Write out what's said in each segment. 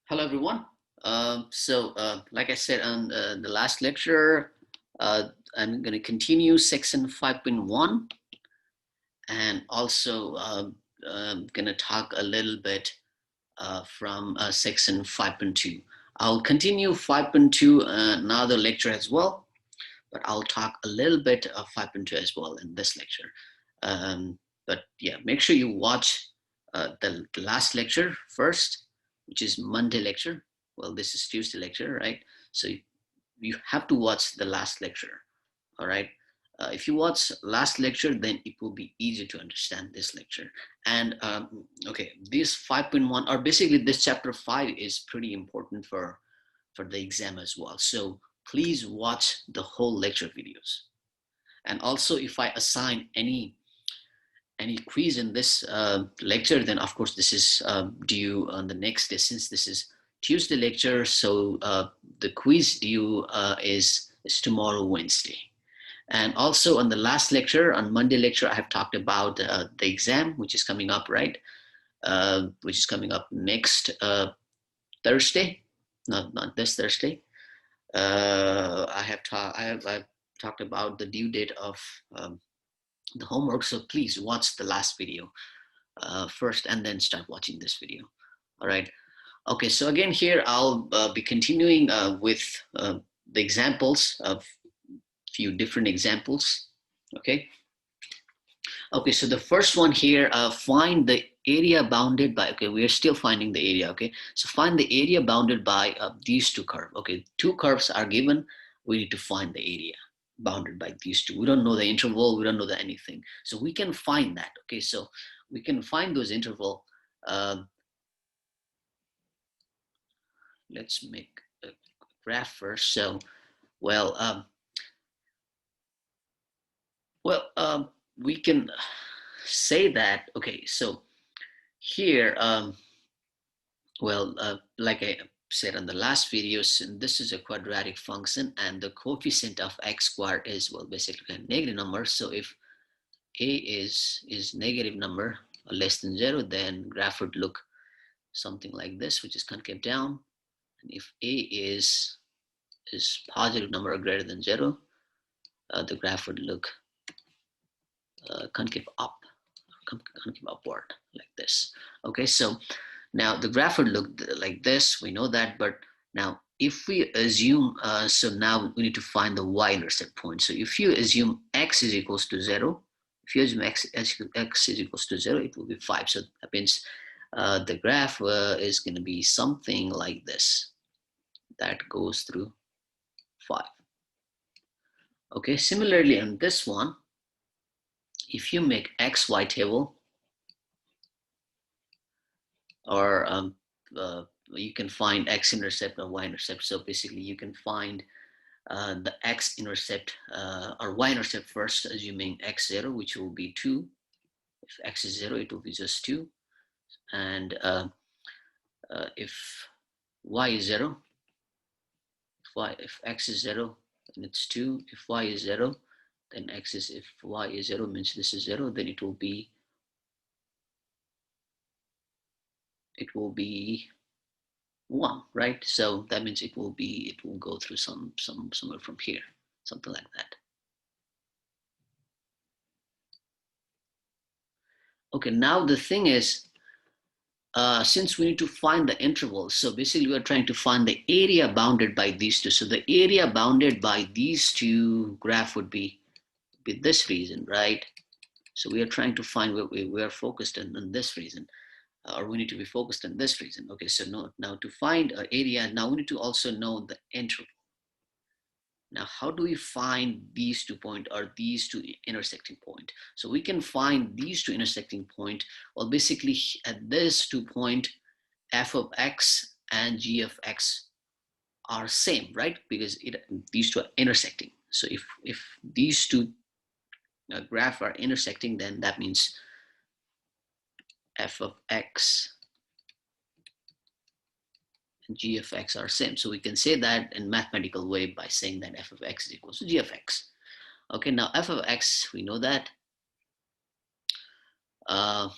Hello, everyone. Like I said on the last lecture, I'm going to continue section 5.1 and also I'm going to talk a little bit from section 5.2. I'll continue 5.2 another lecture as well, but I'll talk a little bit of 5.2 as well in this lecture. But yeah, make sure you watch the last lecture first, which is Monday lecture. Well, this is Tuesday lecture, right? So you have to watch the last lecture, all right? If you watch last lecture, then it will be easier to understand this lecture. And okay, this 5.1, or basically this chapter 5 is pretty important for the exam as well. So please watch the whole lecture videos. And also, if I assign any quiz in this lecture, then of course this is due on the next day. Since this is Tuesday lecture, so the quiz due is tomorrow, Wednesday. And also on the last lecture, on Monday lecture, I have talked about the exam, which is coming up, right? Which is coming up next Thursday, not this Thursday. I've talked about the due date of the homework. So please watch the last video first and then start watching this video. All right. Okay. So again, here I'll be continuing with the examples of few different examples. Okay. Okay. So the first one here, find the area bounded by, okay, we are still finding the area. Okay. So find the area bounded by these two curves. Okay. Two curves are given. We need to find the area bounded by these two. We don't know the interval. We don't know the anything. So we can find that. Okay. So we can find those interval. Let's make a graph first. So, well, well, we can say that, okay, so here, like I said on the last videos, this is a quadratic function and the coefficient of x squared is, well, basically a negative number. So if a is negative number or less than 0, then graph would look something like this, which is concave down. And if a is positive number or greater than 0, the graph would look concave up, concave upward like this. Okay, so now the graph would look like this. We know that, but now if we assume, so now we need to find the y-intercept point. So if you assume x is equals to 0, if you assume x is equals to 0, it will be 5. So that means the graph is going to be something like this that goes through 5. Okay, similarly on this one, if you make XY table, or you can find x-intercept or y-intercept. So basically you can find the x-intercept or y-intercept first, assuming x0, which will be 2. If x is 0, it will be just 2. And if y is 0, if x is 0, then it's 2. If y is 0, then if y is 0 means this is 0, then it will be 1, right? So that means it will go through somewhere from here, something like that. Okay, now the thing is, since we need to find the interval, so basically we're trying to find the area bounded by these two. So the area bounded by these two graph would be this region, right? So we are trying to find where we are focused on this region, or we need to be focused on this region. Okay, so now to find an area, now we need to also know the interval. Now, how do we find these 2 points or these two intersecting point? So we can find these two intersecting point. Well, basically at this 2 point, f of x and g of x are same, right? Because these two are intersecting. So if these two graph are intersecting, then that means f of x and g of x are same. So we can say that in mathematical way by saying that f of x is equals to g of x. Okay, now f of x, we know that. And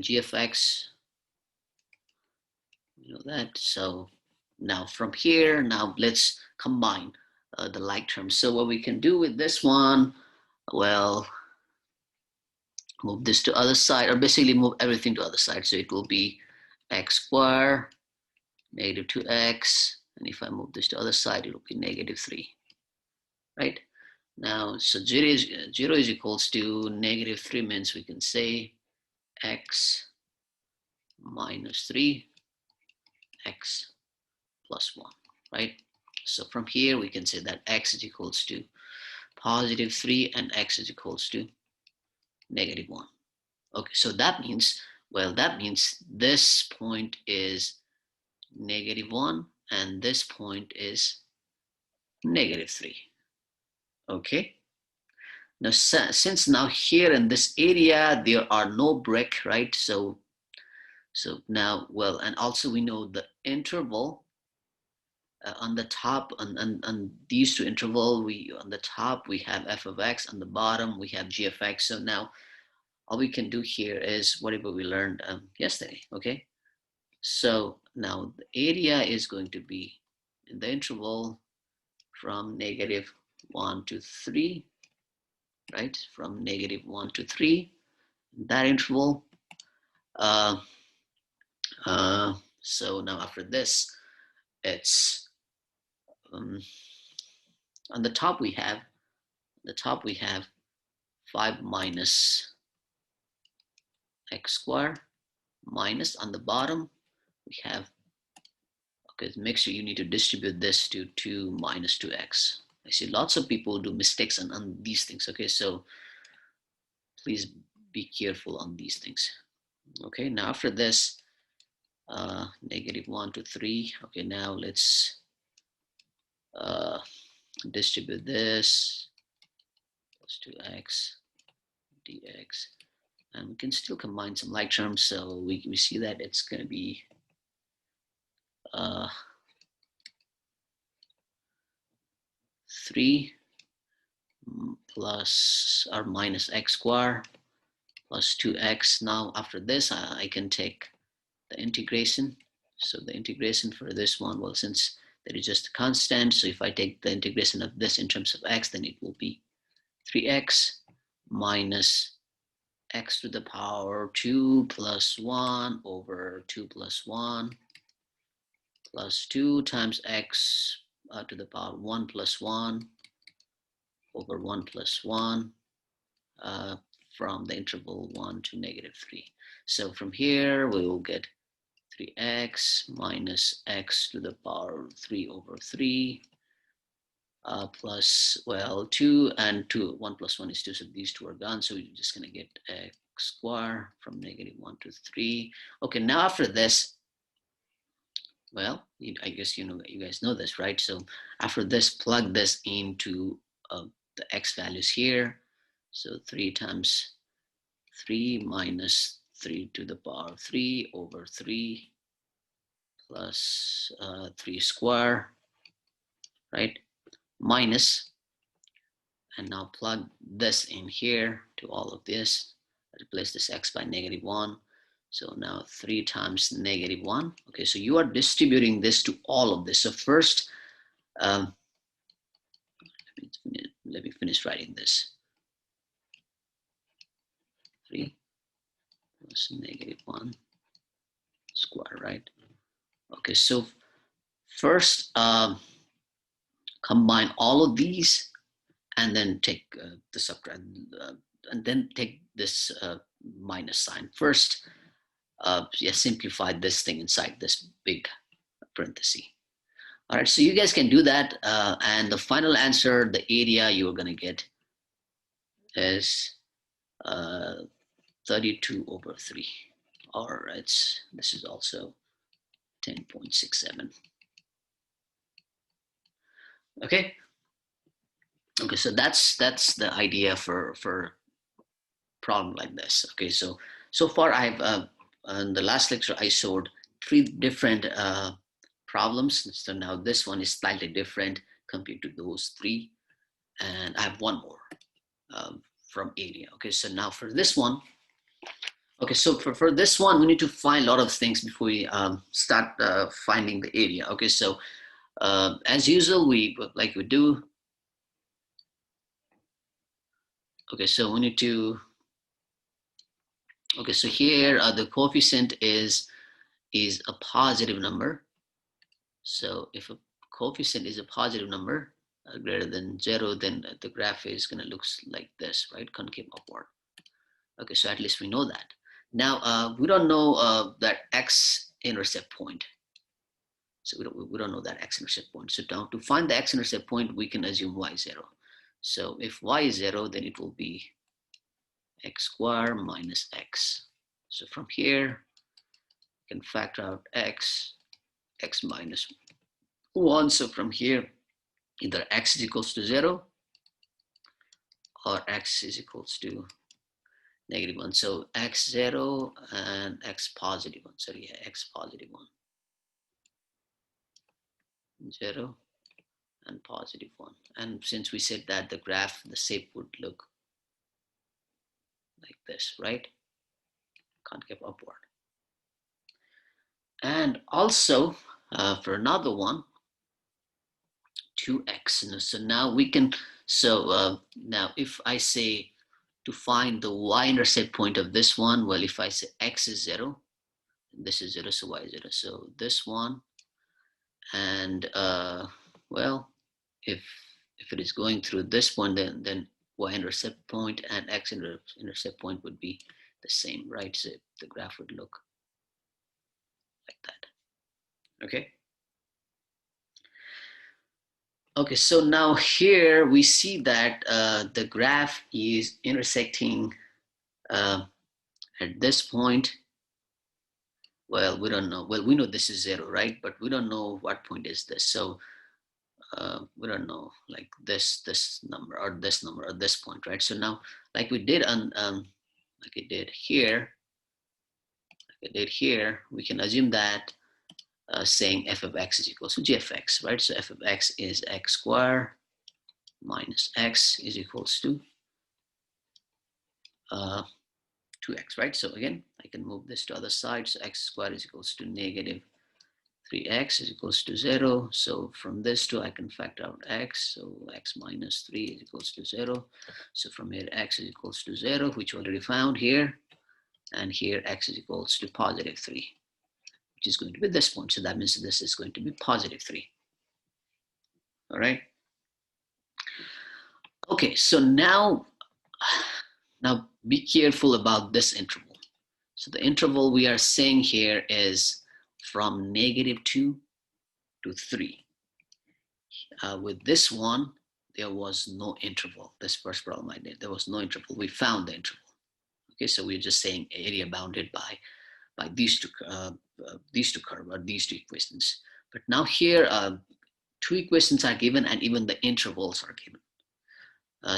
g of x, you know that. So now from here, now let's combine the like terms. So what we can do with this one, well, move this to other side, or basically move everything to other side. So it will be x squared negative 2x, and if I move this to other side, it will be negative 3, right? Now, so 0 is equals to negative 3 means we can say x minus 3, x plus 1, right? So from here, we can say that x is equals to positive 3 and x is equals to negative 1. Okay, so that means, well, that means this point is negative 1 and this point is negative 3. Okay. Now, since now here in this area, there are no brick, right? So now, well, and also we know the interval on the top, on these two interval, on the top, we have f of x, on the bottom, we have g of x. So now all we can do here is whatever we learned yesterday, okay? So now the area is going to be in the interval from negative 1 to 3, right? From negative 1 to 3, that interval. So now after this, it's on the top we have 5 minus x squared minus, on the bottom we have, okay, make sure you need to distribute this to 2 minus 2x. I see lots of people do mistakes on these things, okay? So please be careful on these things. Okay, now after this, negative 1 to 3. Okay, now let's distribute this plus 2x dx, and we can still combine some like terms. So we see that it's going to be 3 plus or minus x squared plus 2x. Now after this, I can take the integration. So the integration for this one, well, since there is just a constant, so if I take the integration of this in terms of x, then it will be 3x minus x to the power 2 plus 1 over 2 plus 1 plus 2 times x to the power 1 plus 1 over 1 plus 1 from the interval 1 to negative 3. So from here, we will get 3x minus x to the power 3 over 3 plus, well, 2 and 2. 1 plus 1 is 2, so these two are gone. So we're just going to get x squared from negative 1 to 3. Okay, now after this, well, I guess you guys know this, right? So after this, plug this into the x values here. So 3 times 3 minus 3 to the power 3 over 3 plus 3 square, right? Minus, and now plug this in here to all of this. Replace this x by negative 1. So now 3 times negative 1. Okay, so you are distributing this to all of this. So first, let me finish writing this. 3 plus negative 1 square, right? Okay, so first combine all of these and then take the subtract, and then take this minus sign. First, simplify this thing inside this big parenthesis. All right, so you guys can do that, and the final answer, the area you are going to get is 32 over 3. Or this is also 10.67. Okay. Okay, so that's the idea for problem like this. Okay, so far I've in the last lecture I showed 3 different problems. So now this one is slightly different compared to those 3, and I have one more from area. Okay, so now for this one, Okay, so for this one, we need to find a lot of things before we start finding the area. Okay, so as usual, we do. Okay, so we need to. Okay, so here the coefficient is a positive number. So if a coefficient is a positive number greater than 0, then the graph is going to look like this, right? Concave upward. Okay, so at least we know that. Now we don't know that x-intercept point. So we don't know that x-intercept point. So now to find the x-intercept point, we can assume y0. So if y is 0, then it will be x squared minus x. So from here, we can factor out x minus 1. So from here, either x is equals to 0 or x is equals to -1. So x 0 and x positive 1. Sorry, yeah, x positive 1. 0 and positive 1. And since we said that the graph, the shape would look like this, right? Concave upward. And also for another one, 2x. So now we can, now if I say to find the y-intercept point of this one, well, if I say x is 0, this is 0, so y is 0. So this one, and well, if it is going through this point, then y-intercept point and x-intercept point would be the same, right? So the graph would look like that. Okay. Okay, so now here we see that the graph is intersecting at this point. Well, we don't know. Well, we know this is 0, right? But we don't know what point is this. So we don't know like this number or this number or this point, right? So now, like we did on like it did here, we can assume that saying f of x is equal to g of x, right? So f of x is x squared minus x is equals to 2x, right? So again, I can move this to other side. So x squared is equals to negative 3x is equals to 0. So from this two, I can factor out x. So x minus 3 is equals to 0. So from here, x is equals to 0, which we already found here. And here, x is equals to positive 3, which is going to be this point. So that means this is going to be positive 3. All right. Okay, so now be careful about this interval. So the interval we are saying here is from -2 to 3. With this one, there was no interval. This first problem I did, there was no interval. We found the interval. Okay, so we're just saying area bounded by these two curves or these two equations. But now here, 2 equations are given and even the intervals are given.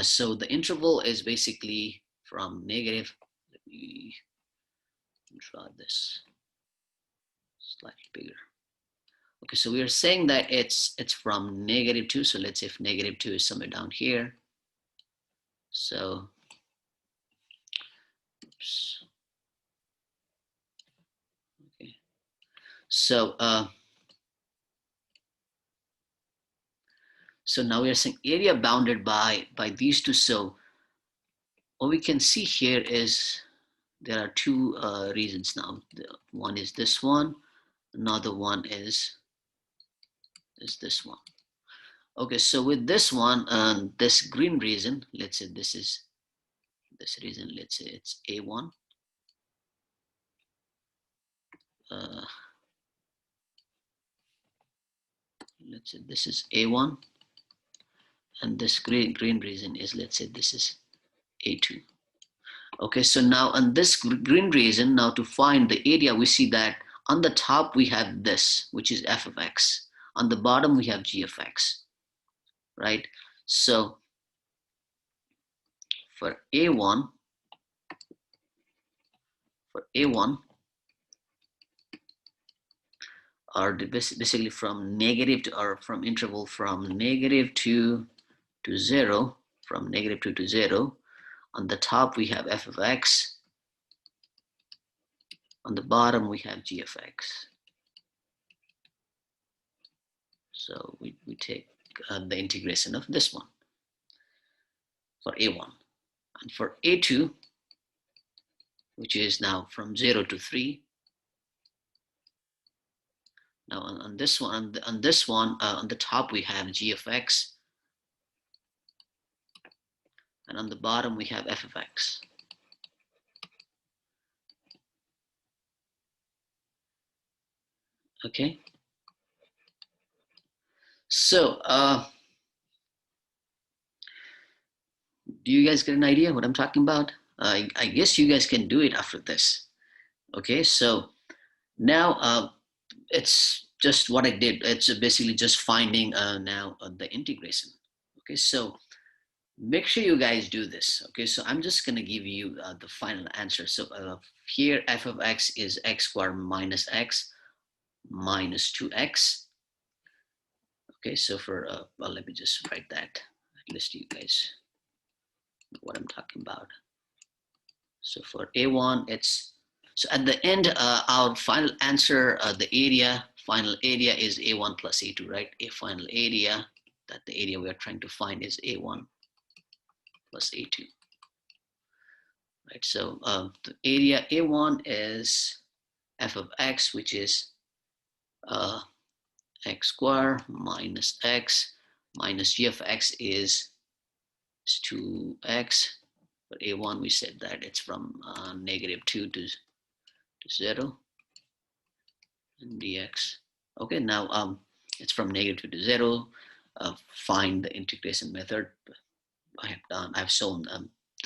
So the interval is basically from negative. Let me draw this slightly bigger. Okay, so we are saying that it's from -2. So let's say if -2 is somewhere down here. So, oops. Okay. So, so now we are saying area bounded by these two. So what we can see here is there are 2 regions now. One is this one. Another one is this one. Okay, so with this one, this green region, let's say this is this region, let's say it's A1. Let's say this is A1, and this green region is, let's say this is A2. Okay, so now on this green region, now to find the area, we see that on the top we have this, which is f of x. On the bottom we have g of x, right? So for A1, or basically from negative to, or from interval from -2 to 0, from -2 to 0. On the top we have f of x, On the bottom, we have g of x. So we take the integration of this one for a1. And for a2, which is now from 0 to 3. Now on this one, on the top we have g of x, and on the bottom we have f of x. Okay. So do you guys get an idea what I'm talking about? I guess you guys can do it after this. Okay, so now it's just what I did. It's basically just finding now the integration. Okay, so make sure you guys do this. Okay, so I'm just going to give you the final answer. So here f of x is x squared minus x minus 2x. Okay, so for, well, let me just write that. At least you guys know what I'm talking about. So for a1, it's, so at the end, our final answer, the area, final area is a1 plus a2, right? A final area, that the area we are trying to find is a1 plus a2. Right, so the area a1 is f of x, which is x squared minus x minus g of x is 2x. For a1, we said that it's from -2 to 0, and dx. Okay, now it's from -2 to 0. Find the integration method. I've shown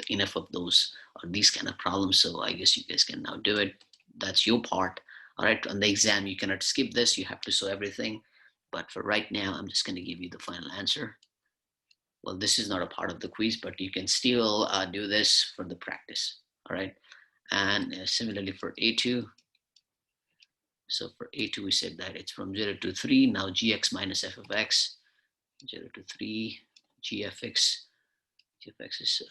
enough of those or these kind of problems, so I guess you guys can now do it. That's your part. All right, on the exam, you cannot skip this. You have to show everything. But for right now, I'm just going to give you the final answer. Well, this is not a part of the quiz, but you can still do this for the practice. All right, and similarly for A2. So for A2, we said that it's from 0 to 3. Now gx minus f of x, 0 to 3, g of x is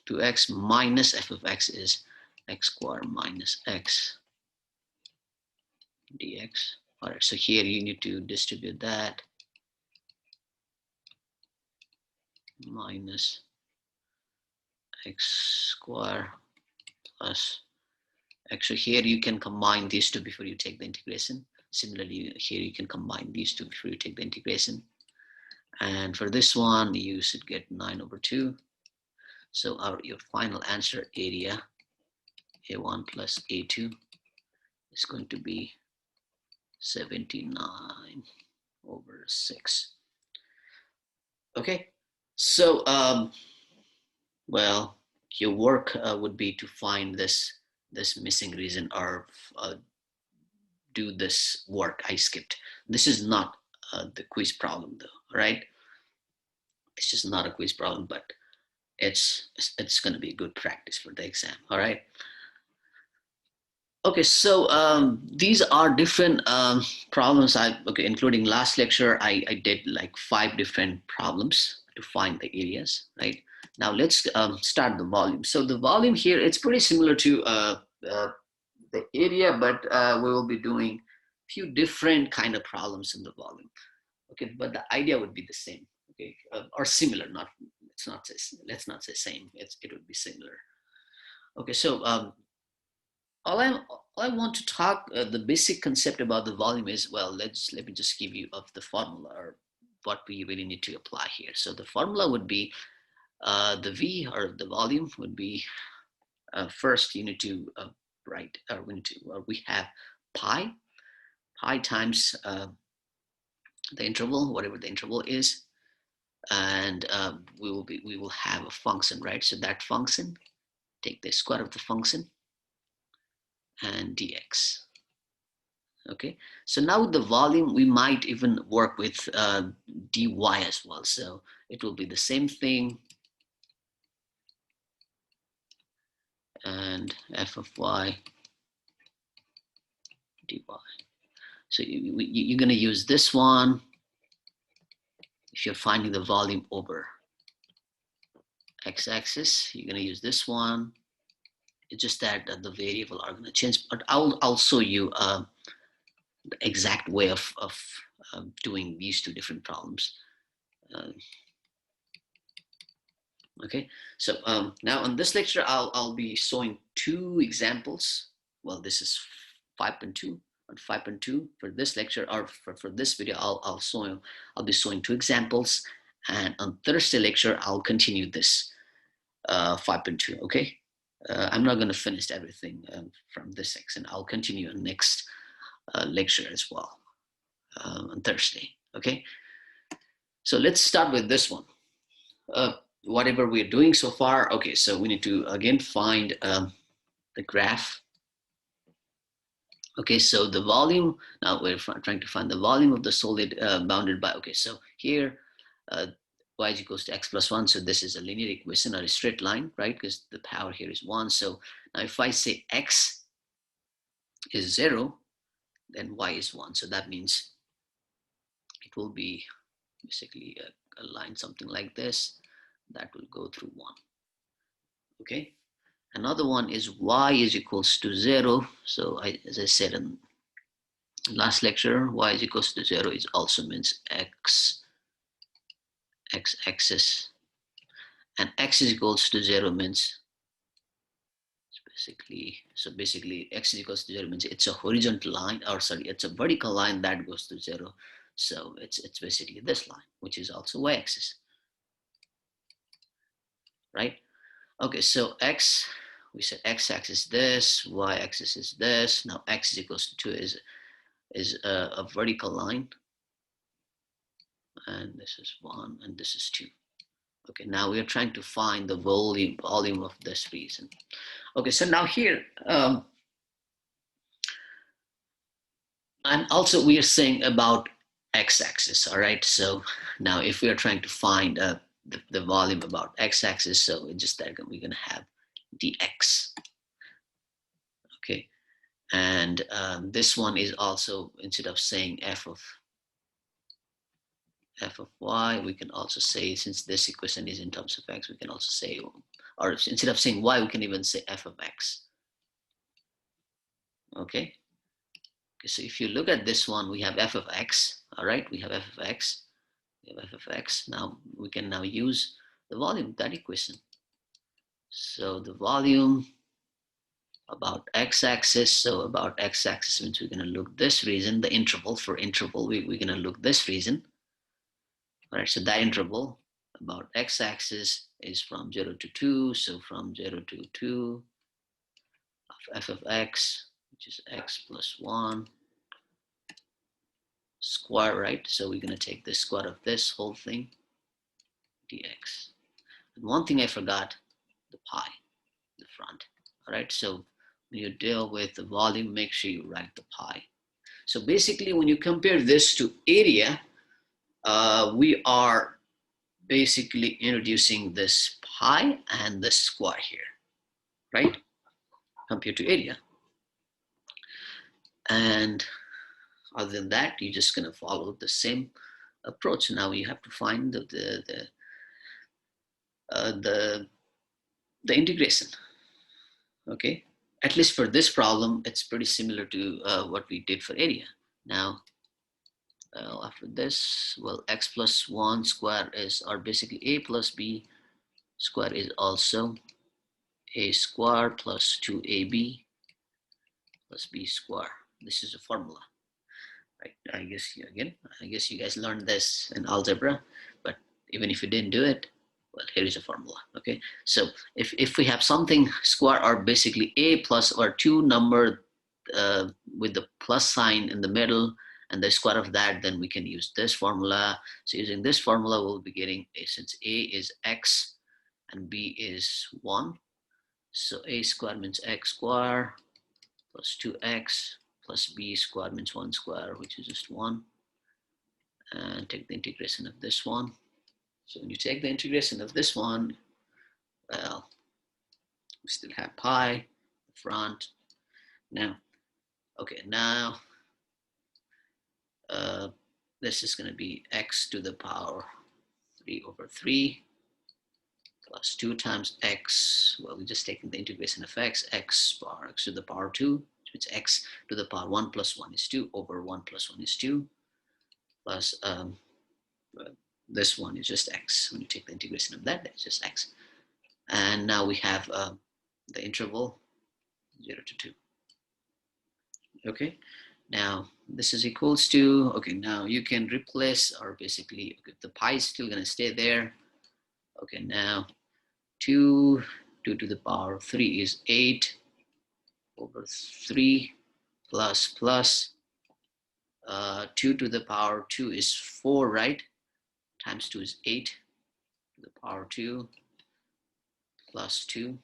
2x minus f of x is x squared minus x dx. All right, so here you need to distribute that. Minus x squared plus x. So here you can combine these two before you take the integration. Similarly, here you can combine these two before you take the integration. And for this one, you should get 9/2. So your final answer, area a1 plus a2, is going to be 79/6. Okay, so well, your work would be to find this missing reason, or do this work I skipped. This is not the quiz problem though, right? It's just not a quiz problem, but it's going to be good practice for the exam. All right. Okay, so these are different problems. Including last lecture, I did like 5 different problems to find the areas, right? Now let's start the volume. So the volume here, it's pretty similar to the area, but we will be doing a few different kind of problems in the volume. Okay, but the idea would be the same, okay, or similar. Let's not say same. It would be similar. Okay, so all I want to talk, the basic concept about the volume is, well, let me just give you of the formula, or what we really need to apply here. So the formula would be the V, or the volume, would be first you need to write, or we have pi times the interval, whatever the interval is, and we will have a function, right? So that function, take the square of the function, and dx. Okay, so now with the volume, we might even work with dy as well. So it will be the same thing, and f of y dy. So you're going to use this one if you're finding the volume over x-axis. You're going to use this one, It's just that the variable are going to change, but I'll show you the exact way of doing these two different problems. Okay, so now on this lecture, I'll be showing two examples. Well, this is 5.2 and 5.2 for this lecture, or for this video, I'll be showing two examples, and on Thursday lecture, I'll continue this 5.2. Okay, I'm not going to finish everything from this section. I'll continue on next lecture as well on Thursday. Okay, so let's start with this one. Whatever we're doing so far. Okay, so we need to again find the graph. Okay, so the volume, now we're trying to find the volume of the solid bounded by, okay, so here y is equals to x plus 1, so this is a linear equation or a straight line, right? Because the power here is 1. So now if I say x is 0, then y is 1. So that means it will be basically a line something like this that will go through 1. Okay, another one is y is equals to 0. So as I said in last lecture, y is equals to 0 is also means x axis, and x is equals to 0 means basically x is equals to 0 means it's a horizontal line, or sorry, it's a vertical line that goes to 0. So it's basically this line, which is also y-axis, right? Okay, so we said x-axis this, y-axis is this. Now x is equals to 2 is a vertical line, and this is 1 and this is 2. Okay, now we are trying to find the volume of this region. Okay, so now here, and also we are saying about x-axis, all right? So now if we are trying to find the volume about x-axis, so it's just that we're gonna have dx. Okay, and this one is also, instead of saying f of y, we can also say, since this equation is in terms of x, we can also say, or instead of saying y, we can even say f of x. Okay, so if you look at this one, we have f of x, all right, we have f of x, we have f of x. Now we can now use the volume, that equation. So the volume about x-axis, so about x-axis means we're going to look this region, the interval, for interval, we're going to look this region. All right, so that interval about x-axis is from 0 to 2, so from 0 to 2 of f of x, which is x plus 1 square, right? So we're going to take the square of this whole thing, dx. And one thing I forgot, the pi, the front. All right, so when you deal with the volume, make sure you write the pi. So basically, when you compare this to area, we are basically introducing this pi and the square here, right? Compared to area. And other than that, you're just going to follow the same approach. Now you have to find the integration. Okay, at least for this problem, it's pretty similar to what we did for area. Now, after this, well, x plus 1 square is, or basically a plus b square is also a square plus 2ab plus b square. This is a formula, right? I guess you guys learned this in algebra, but even if you didn't do it, well, here is a formula. Okay, so if we have something square, or basically a plus or 2 number with the plus sign in the middle and the square of that, then we can use this formula. So using this formula, we'll be getting a, since a is x and b is 1, so a square means x square plus 2x plus b square means 1 square, which is just 1, and take the integration of this one. So when you take the integration of this one, well, we still have pi front. Now, okay, now this is going to be x to the power 3 over 3 plus 2 times x, well, we're just taking the integration of x bar x to the power 2, which is x to the power 1 plus 1 is 2 over 1 plus 1 is 2, plus this one is just x. When you take the integration of that, that's just x. And now we have the interval 0 to 2. Okay, now this is equals to, okay, now you can replace, or basically, okay, the pi is still going to stay there. Okay, now 2 to the power 3 is 8 over 3 plus 2 to the power 2 is 4, right? Times 2 is 8 to the power 2 plus 2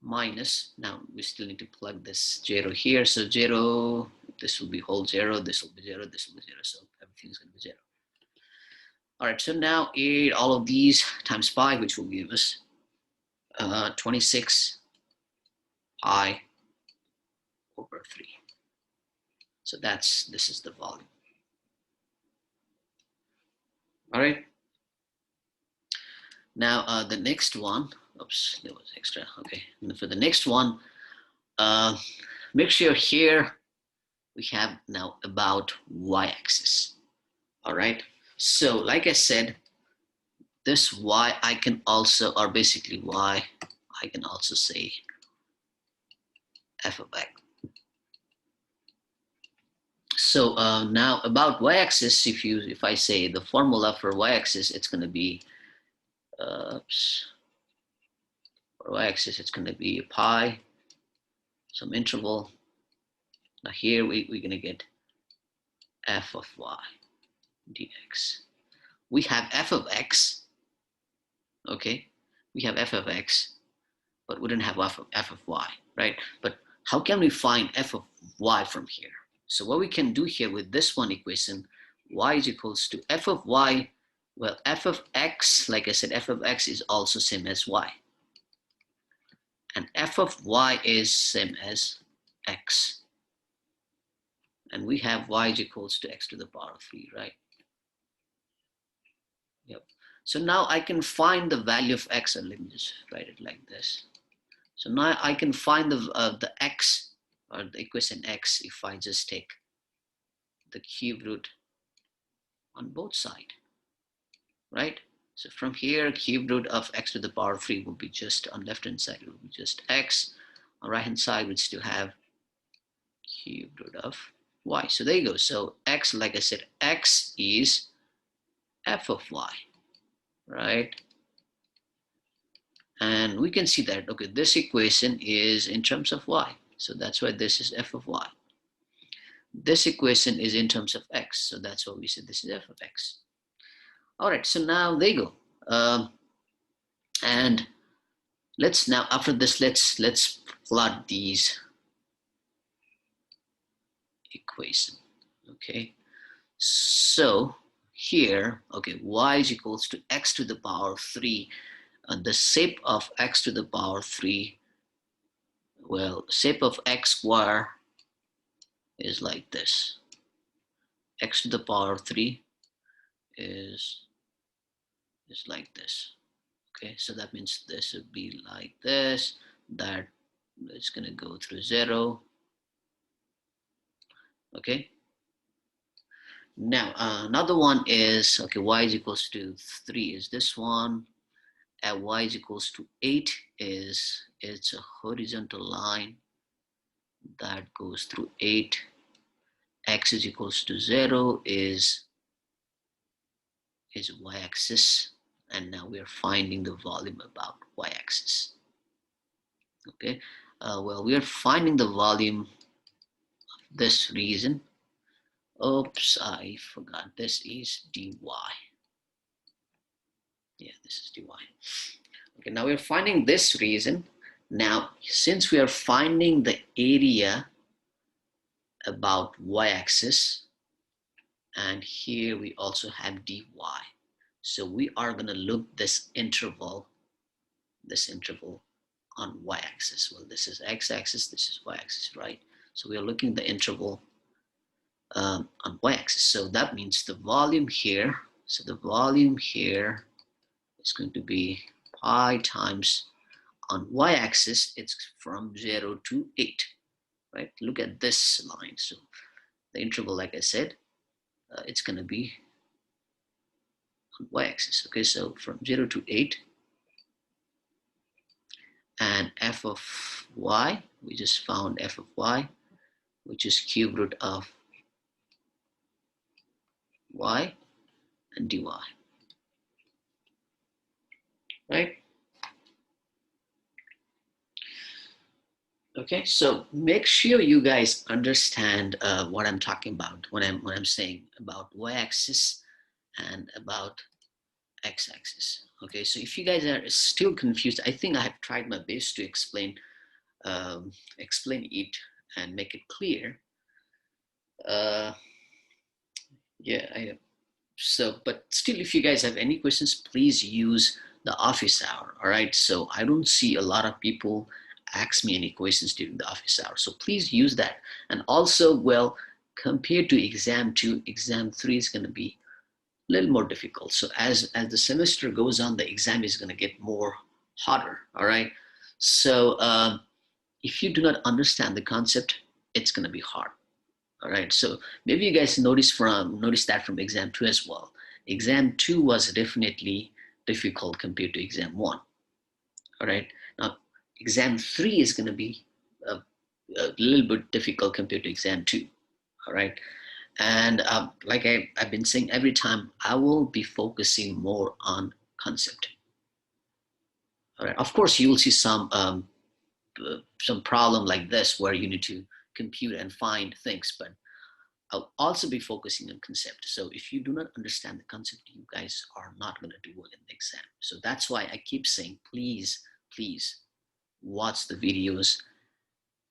minus, now we still need to plug this 0 here. So 0, this will be whole 0, this will be 0, this will be 0. So everything's going to be 0. All right, so now add all of these times pi, which will give us 26 pi over 3. So this is the volume. All right. Now the next one, oops, there was extra. Okay, and for the next one, make sure here we have now about y-axis. All right. So like I said, this y I can also, or basically y, I can also say f of x. So now about y-axis, if I say the formula for y-axis, it's going to be for y-axis, it's going to be pi, some interval. Now here we're going to get f of y dx. We have f of x, okay? We have f of x, but we don't have f of y, right? But how can we find f of y from here? So what we can do here with this one equation, y is equals to f of y. Well, f of x, like I said, f of x is also same as y. And f of y is same as x. And we have y is equals to x to the power of 3, right? Yep. So now I can find the value of x, and let me just write it like this. So now I can find the x, or the equation x, if I just take the cube root on both sides, right? So from here, cube root of x to the power 3 will be just, on left hand side, it will be just x. On right hand side, we'd still have cube root of y. So there you go. So x, like I said, x is f of y, right? And we can see that, okay, this equation is in terms of y. So that's why this is f of y. This equation is in terms of x. So that's why we said this is f of x. All right, so now there you go. And let's now, after this, let's plot these equation. Okay, so here, okay, y is equals to x to the power 3. The shape of x to the power 3, well, shape of x square is like this. X to the power 3 is like this. Okay, so that means this would be like this, that it's going to go through 0. Okay, now another one is, okay, y is equals to 3 is this one, and y is equals to 8 is, it's a horizontal line that goes through 8. X is equals to 0 is y-axis, and now we are finding the volume about y-axis. Okay, well, we are finding the volume of this region. Oops, I forgot, this is dy. Yeah, this is dy. Okay, now we're finding this region. Now, since we are finding the area about y-axis, and here we also have dy, so we are going to look this interval on y-axis. Well, this is x-axis, this is y-axis, right? So we are looking the interval on y-axis. So that means the volume here, so the volume here is going to be pi times on y-axis, it's from 0 to 8, right? Look at this line. So the interval, like I said, it's going to be on y-axis. Okay, so from 0 to 8, and f of y, we just found f of y, which is cube root of y and dy, right? Okay, so make sure you guys understand what I'm talking about when I'm saying about y-axis and about x-axis. Okay, so if you guys are still confused, I think I have tried my best to explain it and make it clear. Yeah, so but still, if you guys have any questions, please use the office hour. All right, so I don't see a lot of people ask me any questions during the office hour, so please use that. And also, well, compared to exam 2, exam 3 is going to be a little more difficult. So as the semester goes on, the exam is going to get more harder. All right, so if you do not understand the concept, it's going to be hard. All right, so maybe you guys notice that from exam 2 as well. Exam 2 was definitely difficult compared to exam 1. All right, now exam 3 is going to be a little bit difficult compared to exam 2. All right, and like I've been saying, every time I will be focusing more on concept. All right, of course you will see some problem like this where you need to compute and find things, but I'll also be focusing on concept. So if you do not understand the concept, you guys are not going to do well in the exam. So that's why I keep saying, please, please watch the videos,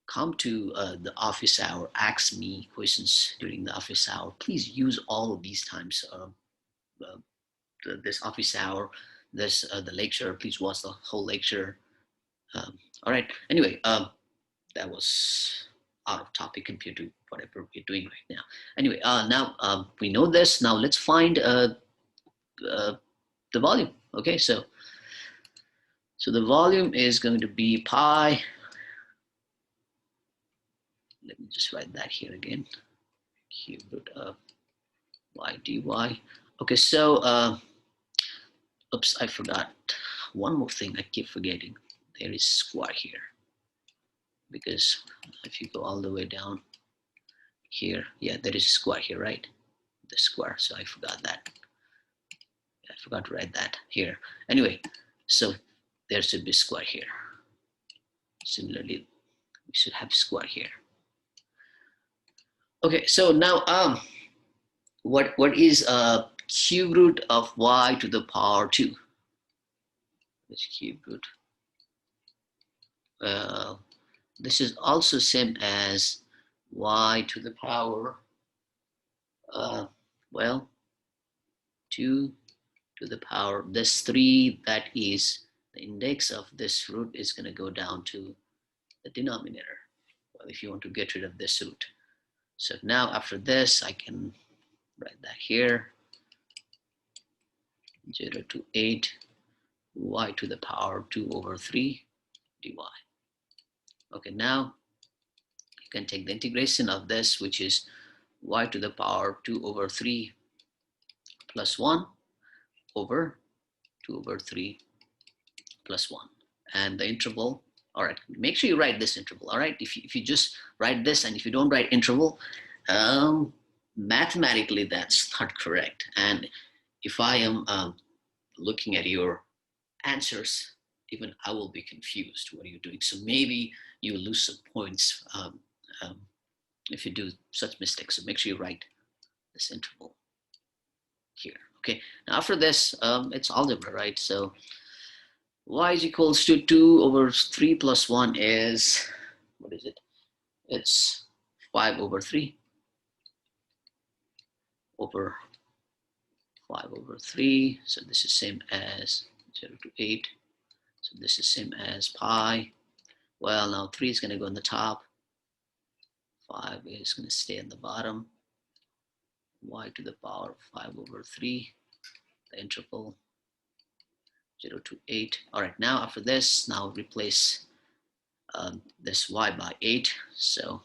come to the office hour, ask me questions during the office hour. Please use all of these times, this office hour, the lecture. Please watch the whole lecture. All right. Anyway, that was out of topic compared to whatever we're doing right now. Anyway, now we know this. Now let's find the volume. Okay, so the volume is going to be pi. Let me just write that here again. Cube root of y dy. Okay, so oops, I forgot one more thing. I keep forgetting. There is square here, because if you go all the way down here, yeah, there is a square here, right? The square. So I forgot that. I forgot to write that here. Anyway, so there should be square here. Similarly, we should have square here. Okay, so now what is cube root of y to the power 2? This cube root. This is also same as y to the power well 2 to the power this 3, that is the index of this root is going to go down to the denominator. Well, if you want to get rid of this root. So now after this, I can write that here, 0 to 8 y to the power 2 over 3 dy. Okay, now you can take the integration of this, which is y to the power 2 over 3 plus 1 over 2 over 3 plus 1. And the interval, all right, make sure you write this interval, all right? If you just write this and if you don't write interval, mathematically that's not correct. And if I am looking at your answers, even I will be confused what are you doing. So maybe you lose some points if you do such mistakes. So make sure you write this interval here. Okay, now after this, it's algebra, right? So y is equals to 2 over 3 plus 1 is, what is it? It's 5 over 3 over 5 over 3. So this is same as 0 to 8. So this is same as pi. Well, now 3 is going to go on the top. 5 is going to stay on the bottom. Y to the power 5 over 3, the interval. 0 to 8. All right, now after this, now replace this y by 8. So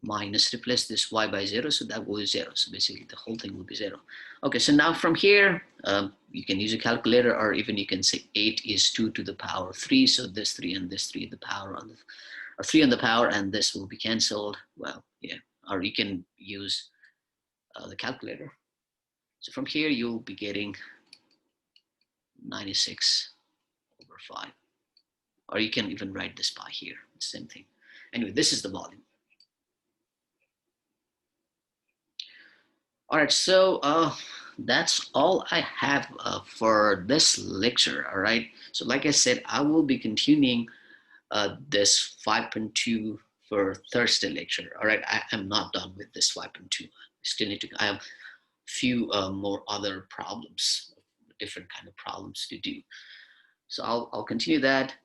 minus, replace this y by 0, so that will be 0. So basically the whole thing will be 0. Okay, so now from here, you can use a calculator, or even you can say 8 is 2 to the power 3. So this 3 and this 3 the power on the, or 3 on the power, and this will be canceled. Well, yeah, or you can use the calculator. So from here, you'll be getting 96 over 5. Or you can even write this by here, same thing. Anyway, this is the volume. All right, so that's all I have for this lecture, all right? So like I said, I will be continuing this 5.2 for Thursday lecture, all right? I am not done with this 5.2. Still need to, I have a few more other problems, different kind of problems to do. So I'll continue that.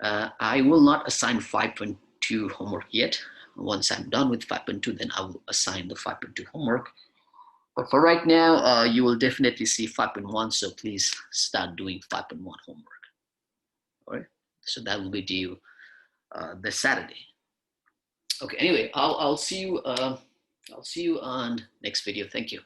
I will not assign 5.2 homework yet. Once I'm done with 5.2, then I will assign the 5.2 homework. But for right now, you will definitely see 5.1, so please start doing 5.1 homework. All right, so that will be due this Saturday. Okay, anyway, I'll see you on next video. Thank you.